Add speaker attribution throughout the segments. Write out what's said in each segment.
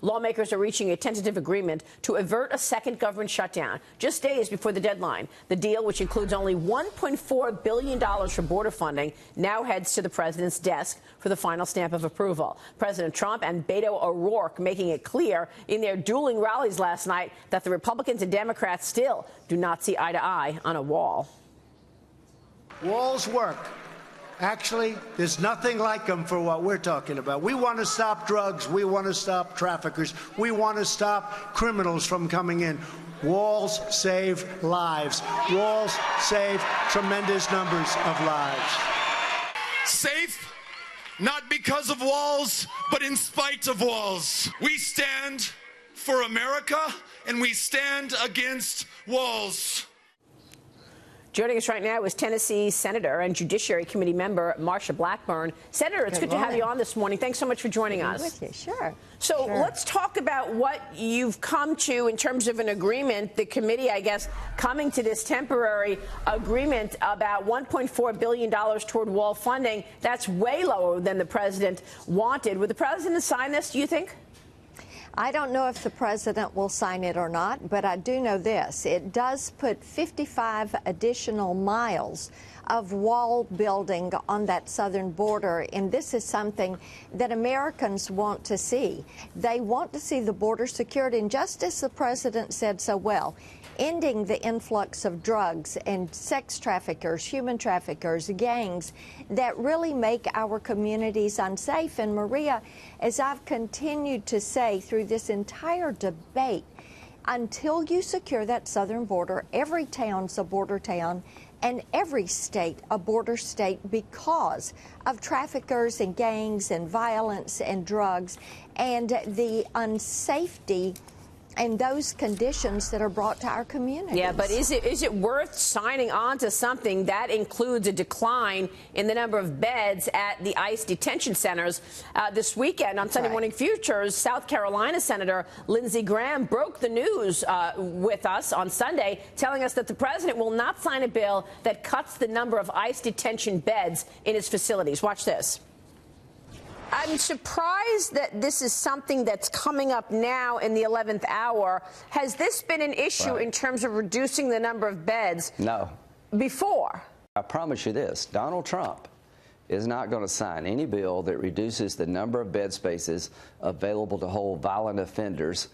Speaker 1: Lawmakers are reaching a tentative agreement to avert a second government shutdown just days before the deadline. The deal, which includes only $1.4 billion for border funding, now heads to the president's desk for the final stamp of approval. President Trump and Beto O'Rourke making it clear in their dueling rallies last night that the Republicans and Democrats still do not see eye to eye on a wall.
Speaker 2: Walls work. Actually, there's nothing like them for what we're talking about. We want to stop drugs. We want to stop traffickers. We want to stop criminals from coming in. Walls save lives. Walls save tremendous numbers of lives.
Speaker 3: Safe, not because of walls, but in spite of walls. We stand for America, and we stand against walls.
Speaker 1: Joining us right now is Tennessee Senator and Judiciary Committee member Marsha Blackburn. Senator, it's good to have you on this morning. Thanks so much for joining us.
Speaker 4: With you. Sure.
Speaker 1: So let's talk about what you've come to in terms of an agreement. The committee, I guess, coming to this temporary agreement about $1.4 billion toward wall funding. That's way lower than the president wanted. Would the president sign this, do you think?
Speaker 4: I don't know if the president will sign it or not, but I do know this. It does put 55 additional miles of wall building on that southern border, and this is something that Americans want to see. They want to see the border secured, and just as the president said so well, ending the influx of drugs and sex traffickers, human traffickers, gangs that really make our communities unsafe. And Maria, as I've continued to say through this entire debate, until you secure that southern border, every town's a border town and every state a border state because of traffickers and gangs and violence and drugs and the unsafety and those conditions that are brought to our communities.
Speaker 1: Yeah, but is it worth signing on to something that includes a decline in the number of beds at the ICE detention centers? This weekend on Sunday Morning Futures, South Carolina Senator Lindsey Graham broke the news with us on Sunday, telling us that the president will not sign a bill that cuts the number of ICE detention beds in his facilities. Watch this. I'm surprised that this is something that's coming up now in the 11th hour. Has this been an issue in terms of reducing the number of beds?
Speaker 5: No.
Speaker 1: Before?
Speaker 5: I promise you this, Donald Trump is not going to sign any bill that reduces the number of bed spaces available to hold violent offenders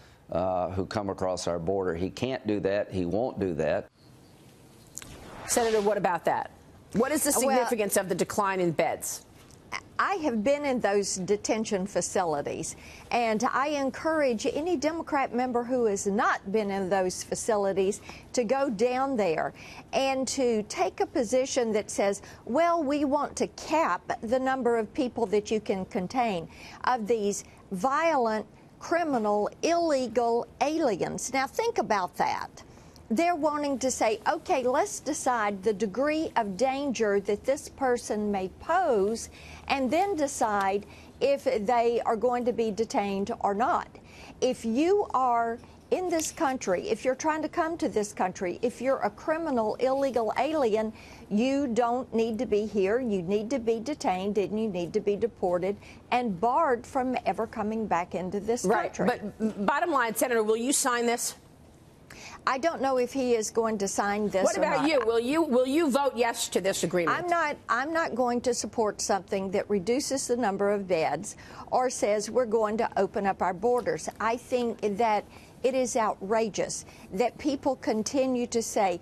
Speaker 5: who come across our border. He can't do that. He won't do that.
Speaker 1: Senator, what about that? What is the significance of the decline in beds?
Speaker 4: I have been in those detention facilities, and I encourage any Democrat member who has not been in those facilities to go down there and to take a position that says, well, we want to cap the number of people that you can contain of these violent, criminal, illegal aliens. Now, think about that. They're wanting to say, okay, let's decide the degree of danger that this person may pose and then decide if they are going to be detained or not. If you are in this country, if you're trying to come to this country, if you're a criminal, illegal alien, you don't need to be here. You need to be detained and you need to be deported and barred from ever coming back into this country.
Speaker 1: But bottom line, Senator, will you sign this?
Speaker 4: I don't know if he is going to sign this.
Speaker 1: What about you? Will you vote yes to this agreement?
Speaker 4: I'm not going to support something that reduces the number of beds or says we're going to open up our borders. I think that it is outrageous that people continue to say,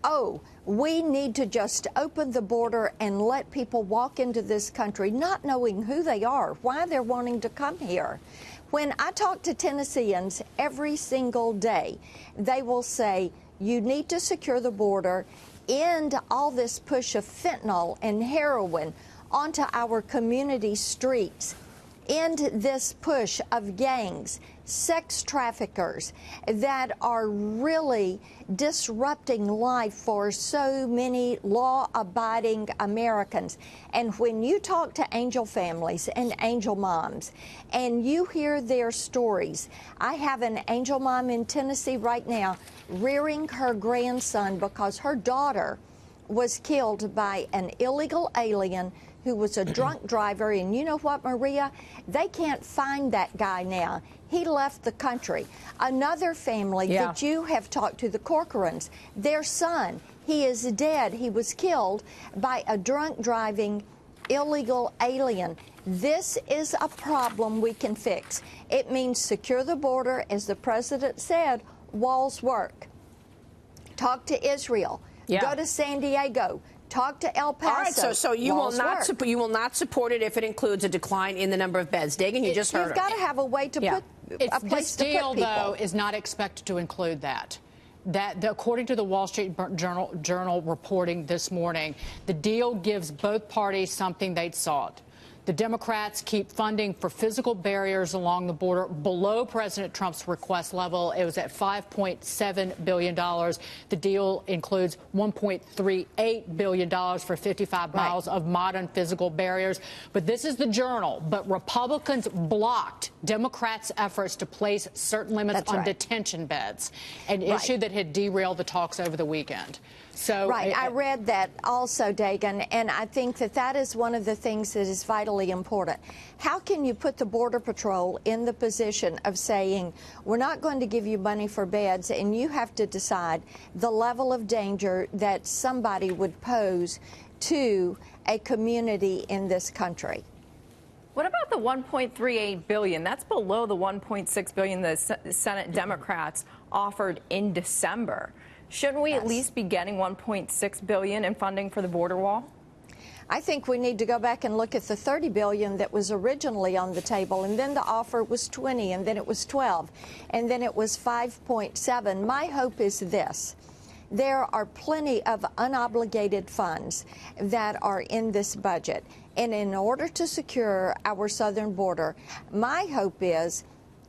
Speaker 4: oh, we need to just open the border and let people walk into this country, not knowing who they are, why they're wanting to come here. When I talk to Tennesseans every single day, they will say, you need to secure the border, end all this push of fentanyl and heroin onto our community streets, end this push of gangs, sex traffickers that are really disrupting life for so many law-abiding Americans. And when you talk to angel families and angel moms and you hear their stories, I have an angel mom in Tennessee right now rearing her grandson because her daughter was killed by an illegal alien who was a drunk driver. And you know what, Maria? They can't find that guy now. He left the country. Another family that you have talked to, the Corcorans, their son, he is dead. He was killed by a drunk driving illegal alien. This is a problem we can fix. It means secure the border, as the president said. Walls work. Talk to Israel. Go to San Diego. Talk to El Paso.
Speaker 1: All right, so you will not support it if it includes a decline in the number of beds. Dagan, you just heard
Speaker 4: You've got to have a way to put a place to put people.
Speaker 6: This deal, though, is not expected to include that. According to the Wall Street Journal reporting this morning, the deal gives both parties something they'd sought. The Democrats keep funding for physical barriers along the border below President Trump's request level. It was at $5.7 billion. The deal includes $1.38 billion for 55 miles of modern physical barriers. But this is the Journal. But Republicans blocked Democrats' efforts to place certain limits on detention beds, an issue that had derailed the talks over the weekend. So
Speaker 4: I read that also, Dagan, and I think that is one of the things that is vitally important. How can you put the Border Patrol in the position of saying, we're not going to give you money for beds, and you have to decide the level of danger that somebody would pose to a community in this country?
Speaker 7: What about the $1.38 billion? That's below the $1.6 billion the Senate Democrats offered in December. Shouldn't we at least be getting $1.6 billion in funding for the border wall?
Speaker 4: I think we need to go back and look at the $30 billion that was originally on the table, and then the offer was 20, and then it was 12, and then it was 5.7. My hope is this. There are plenty of unobligated funds that are in this budget, and in order to secure our southern border, my hope is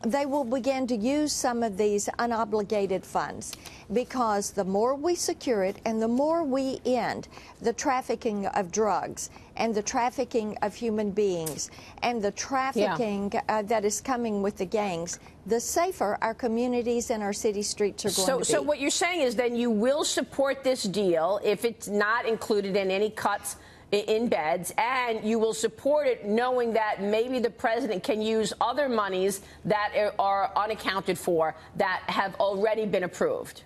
Speaker 4: they will begin to use some of these unobligated funds, because the more we secure it and the more we end the trafficking of drugs and the trafficking of human beings and the trafficking that is coming with the gangs, the safer our communities and our city streets are going to be.
Speaker 1: So what you're saying is then you will support this deal if it's not included in any cuts in beds, and you will support it knowing that maybe the president can use other monies that are unaccounted for that have already been approved.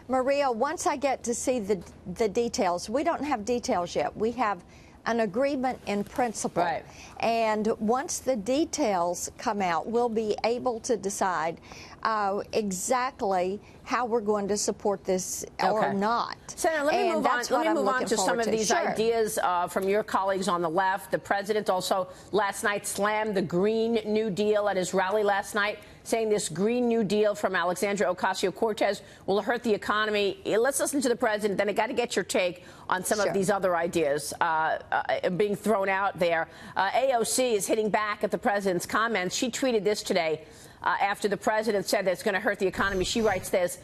Speaker 4: Maria, once I get to see the details, we don't have details yet. We have an agreement in principle.
Speaker 1: Right.
Speaker 4: And once the details come out, we'll be able to decide exactly how we're going to support this or not.
Speaker 1: Senator, let me move on to some of these ideas from your colleagues on the left. The president also last night slammed the Green New Deal at his rally last night, saying this Green New Deal from Alexandria Ocasio-Cortez will hurt the economy. Let's listen to the president. Then I got to get your take on some of these other ideas being thrown out there. AOC is hitting back at the president's comments. She tweeted this today. After the president said that it's going to hurt the economy, she writes this: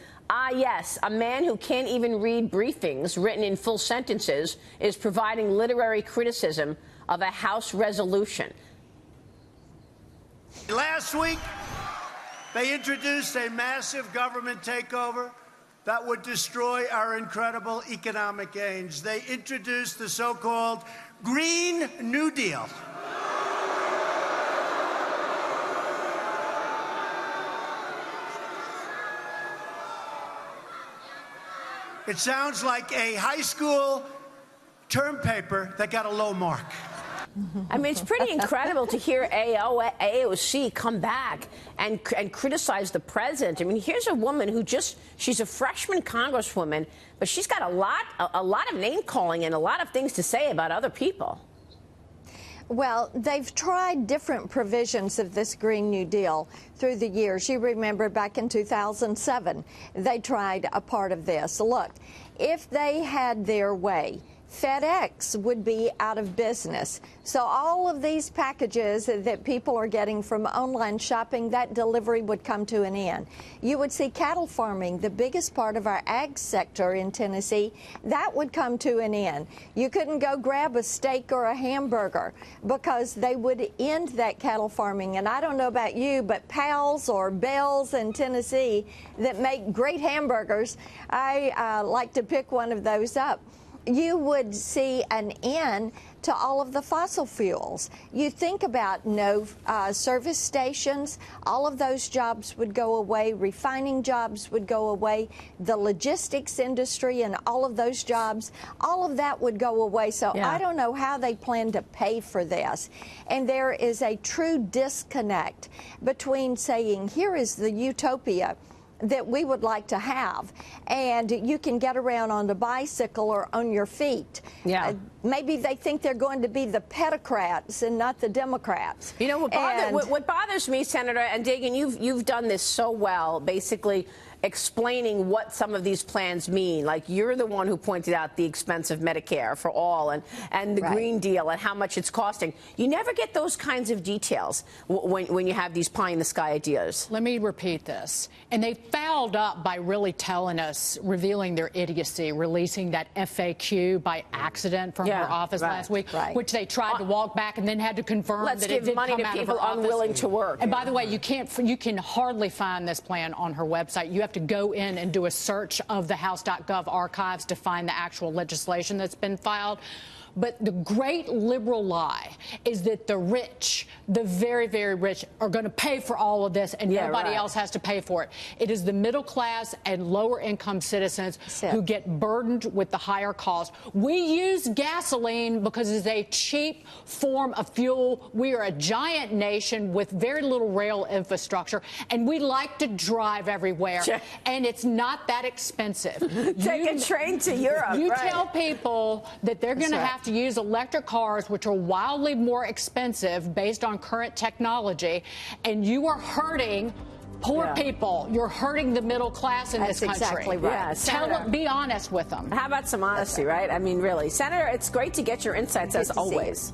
Speaker 1: yes, a man who can't even read briefings written in full sentences is providing literary criticism of a House resolution.
Speaker 2: Last week, they introduced a massive government takeover that would destroy our incredible economic gains. They introduced the so-called Green New Deal. It sounds like a high school term paper that got a low mark.
Speaker 1: I mean, it's pretty incredible to hear AOC come back and criticize the president. I mean, here's a woman who she's a freshman congresswoman, but she's got a lot of name calling and a lot of things to say about other people.
Speaker 4: Well, they've tried different provisions of this Green New Deal through the years. You remember back in 2007, they tried a part of this. Look, if they had their way, FedEx would be out of business. So all of these packages that people are getting from online shopping, that delivery would come to an end. You would see cattle farming, the biggest part of our ag sector in Tennessee, that would come to an end. You couldn't go grab a steak or a hamburger because they would end that cattle farming. And I don't know about you, but Pals or Bells in Tennessee that make great hamburgers, I like to pick one of those up. You would see an end to all of the fossil fuels. You think about no service stations, all of those jobs would go away, refining jobs would go away, the logistics industry and all of those jobs, all of that would go away. So I don't know how they plan to pay for this. And there is a true disconnect between saying, here is the utopia that we would like to have, and you can get around on the bicycle or on your feet. Maybe they think they're going to be the pedocrats and not the Democrats.
Speaker 1: You know, what bothers me, Senator, and Dagan, you've done this so well, basically explaining what some of these plans mean. Like, you're the one who pointed out the expense of Medicare for all and the Green Deal and how much it's costing. You never get those kinds of details when you have these pie-in-the-sky ideas.
Speaker 6: Let me repeat this. And they fouled up by really telling us, revealing their idiocy, releasing that FAQ by accident from her office last week, which they tried to walk back and then had to confirm that it did come out of her office. Let's give money to people unwilling to work. And by the way, you can hardly find this plan on her website. You have to go in and do a search of the House.gov archives to find the actual legislation that's been filed. But the great liberal lie is that the rich, the very, very rich, are going to pay for all of this and nobody else has to pay for it. It is the middle class and lower income citizens who get burdened with the higher cost. We use gasoline because it's a cheap form of fuel. We are a giant nation with very little rail infrastructure, and we like to drive everywhere. And it's not that expensive.
Speaker 1: Take a train to Europe.
Speaker 6: You tell people that they're going to have to use electric cars, which are wildly more expensive based on current technology, and you are hurting poor people. You're hurting the middle class in this country.
Speaker 4: Exactly right.
Speaker 6: Be honest with them.
Speaker 1: How about some honesty, right? I mean, really. Senator, it's great to get your insights as always.